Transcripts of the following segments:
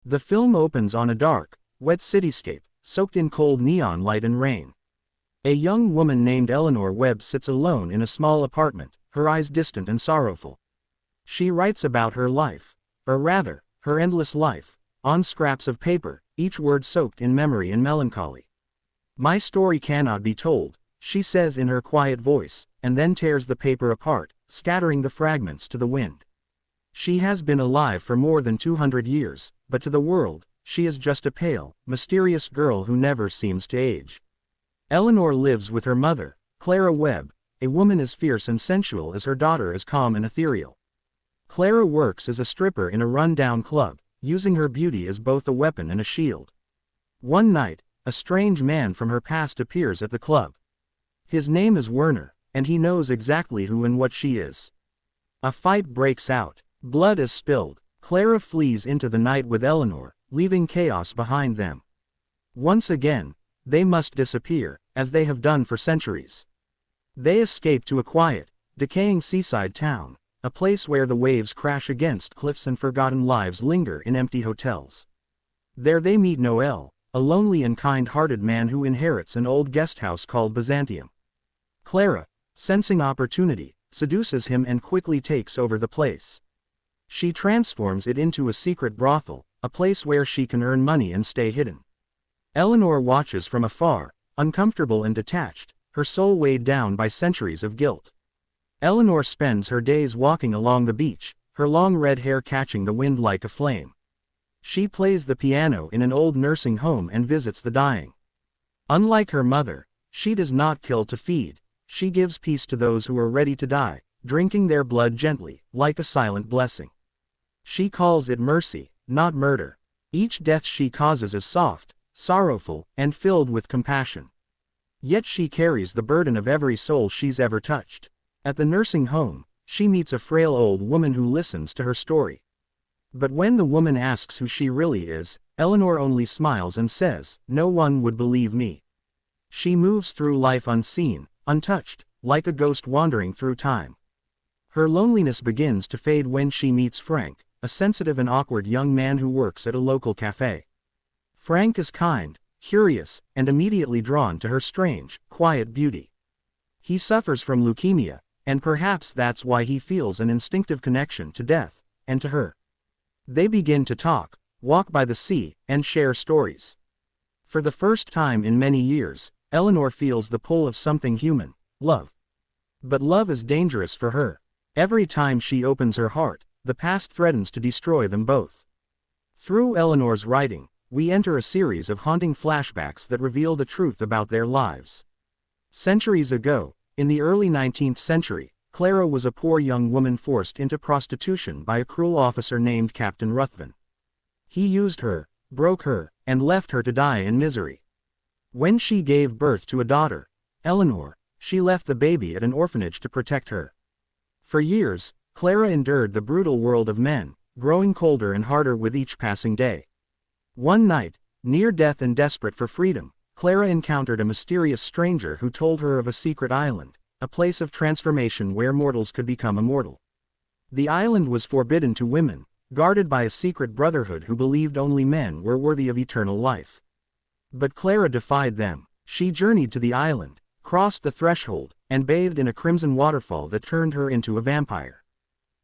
The film opens on a dark, wet cityscape, soaked in cold neon light and rain. A young woman named Eleanor Webb sits alone in a small apartment, her eyes distant and sorrowful. She writes about her life, or rather, her endless life, on scraps of paper, each word soaked in memory and melancholy. "My story cannot be told," she says in her quiet voice, and then tears the paper apart, scattering the fragments to the wind. She has been alive for more than 200 years, but to the world, she is just a pale, mysterious girl who never seems to age. Eleanor lives with her mother, Clara Webb, a woman as fierce and sensual as her daughter is calm and ethereal. Clara works as a stripper in a run-down club, using her beauty as both a weapon and a shield. One night, a strange man from her past appears at the club. His name is Werner, and he knows exactly who and what she is. A fight breaks out. Blood is spilled. Clara flees into the night with Eleanor, leaving chaos behind them. Once again, they must disappear, as they have done for centuries. They escape to a quiet, decaying seaside town, a place where the waves crash against cliffs and forgotten lives linger in empty hotels. There they meet Noel, a lonely and kind-hearted man who inherits an old guesthouse called Byzantium. Clara, sensing opportunity, seduces him and quickly takes over the place. She transforms it into a secret brothel, a place where she can earn money and stay hidden. Eleanor watches from afar, uncomfortable and detached, her soul weighed down by centuries of guilt. Eleanor spends her days walking along the beach, her long red hair catching the wind like a flame. She plays the piano in an old nursing home and visits the dying. Unlike her mother, she does not kill to feed, she gives peace to those who are ready to die, drinking their blood gently, like a silent blessing. She calls it mercy, not murder. Each death she causes is soft, sorrowful, and filled with compassion. Yet she carries the burden of every soul she's ever touched. At the nursing home, she meets a frail old woman who listens to her story. But when the woman asks who she really is, Eleanor only smiles and says, "No one would believe me." She moves through life unseen, untouched, like a ghost wandering through time. Her loneliness begins to fade when she meets Frank, a sensitive and awkward young man who works at a local cafe. Frank is kind, curious, and immediately drawn to her strange, quiet beauty. He suffers from leukemia, and perhaps that's why he feels an instinctive connection to death, and to her. They begin to talk, walk by the sea, and share stories. For the first time in many years, Eleanor feels the pull of something human, love. But love is dangerous for her. Every time she opens her heart, the past threatens to destroy them both. Through Eleanor's writing, we enter a series of haunting flashbacks that reveal the truth about their lives. Centuries ago, in the early 19th century, Clara was a poor young woman forced into prostitution by a cruel officer named Captain Ruthven. He used her, broke her, and left her to die in misery. When she gave birth to a daughter, Eleanor, she left the baby at an orphanage to protect her. For years, Clara endured the brutal world of men, growing colder and harder with each passing day. One night, near death and desperate for freedom, Clara encountered a mysterious stranger who told her of a secret island, a place of transformation where mortals could become immortal. The island was forbidden to women, guarded by a secret brotherhood who believed only men were worthy of eternal life. But Clara defied them. She journeyed to the island, crossed the threshold, and bathed in a crimson waterfall that turned her into a vampire.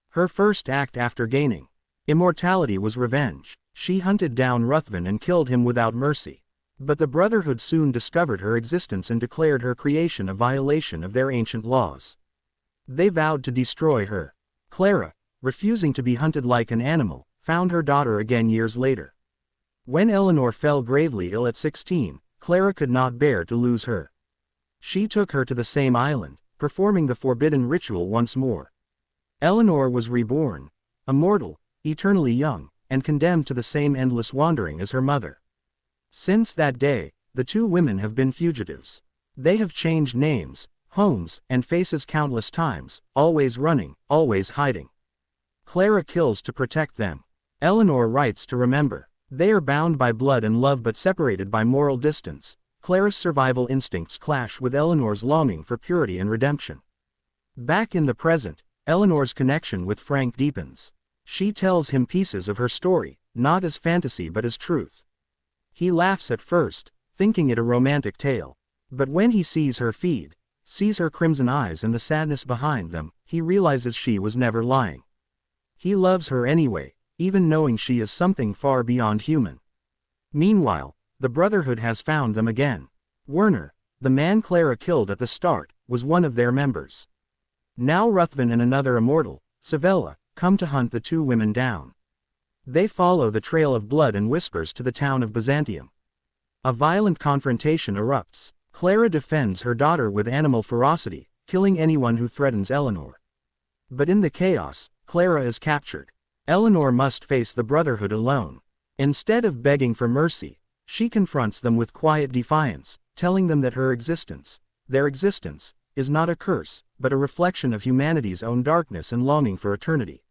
Her first act after gaining immortality was revenge. She hunted down Ruthven and killed him without mercy. But the Brotherhood soon discovered her existence and declared her creation a violation of their ancient laws. They vowed to destroy her. Clara, refusing to be hunted like an animal, found her daughter again years later. When Eleanor fell gravely ill at 16, Clara could not bear to lose her. She took her to the same island, performing the forbidden ritual once more. Eleanor was reborn, immortal, eternally young, and condemned to the same endless wandering as her mother. Since that day, the two women have been fugitives. They have changed names, homes, and faces countless times, always running, always hiding. Clara kills to protect them. Eleanor writes to remember. They are bound by blood and love but separated by moral distance. Clara's survival instincts clash with Eleanor's longing for purity and redemption. Back in the present, Eleanor's connection with Frank deepens. She tells him pieces of her story, not as fantasy but as truth. He laughs at first, thinking it a romantic tale. But when he sees her crimson eyes and the sadness behind them, he realizes she was never lying. He loves her anyway, even knowing she is something far beyond human. Meanwhile, the Brotherhood has found them again. Werner, the man Clara killed at the start, was one of their members. Now Ruthven and another immortal, Savella, come to hunt the two women down. They follow the trail of blood and whispers to the town of Byzantium. A violent confrontation erupts. Clara defends her daughter with animal ferocity, killing anyone who threatens Eleanor. But in the chaos, Clara is captured. Eleanor must face the Brotherhood alone. Instead of begging for mercy, she confronts them with quiet defiance, telling them that their existence, is not a curse, but a reflection of humanity's own darkness and longing for eternity.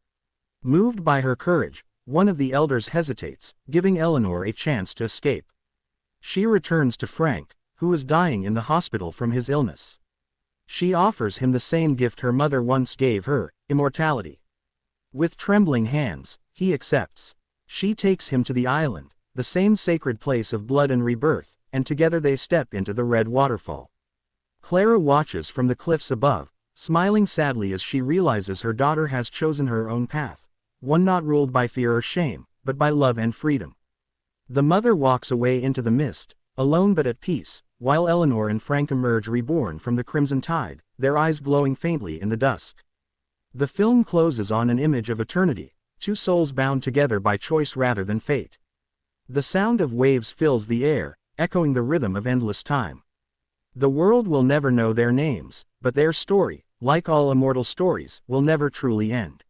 Moved by her courage, one of the elders hesitates, giving Eleanor a chance to escape. She returns to Frank, who is dying in the hospital from his illness. She offers him the same gift her mother once gave her, immortality. With trembling hands, he accepts. She takes him to the island, the same sacred place of blood and rebirth, and together they step into the red waterfall. Clara watches from the cliffs above, smiling sadly as she realizes her daughter has chosen her own path, one not ruled by fear or shame, but by love and freedom. The mother walks away into the mist, alone but at peace, while Eleanor and Frank emerge reborn from the crimson tide, their eyes glowing faintly in the dusk. The film closes on an image of eternity, two souls bound together by choice rather than fate. The sound of waves fills the air, echoing the rhythm of endless time. The world will never know their names, but their story, like all immortal stories, will never truly end.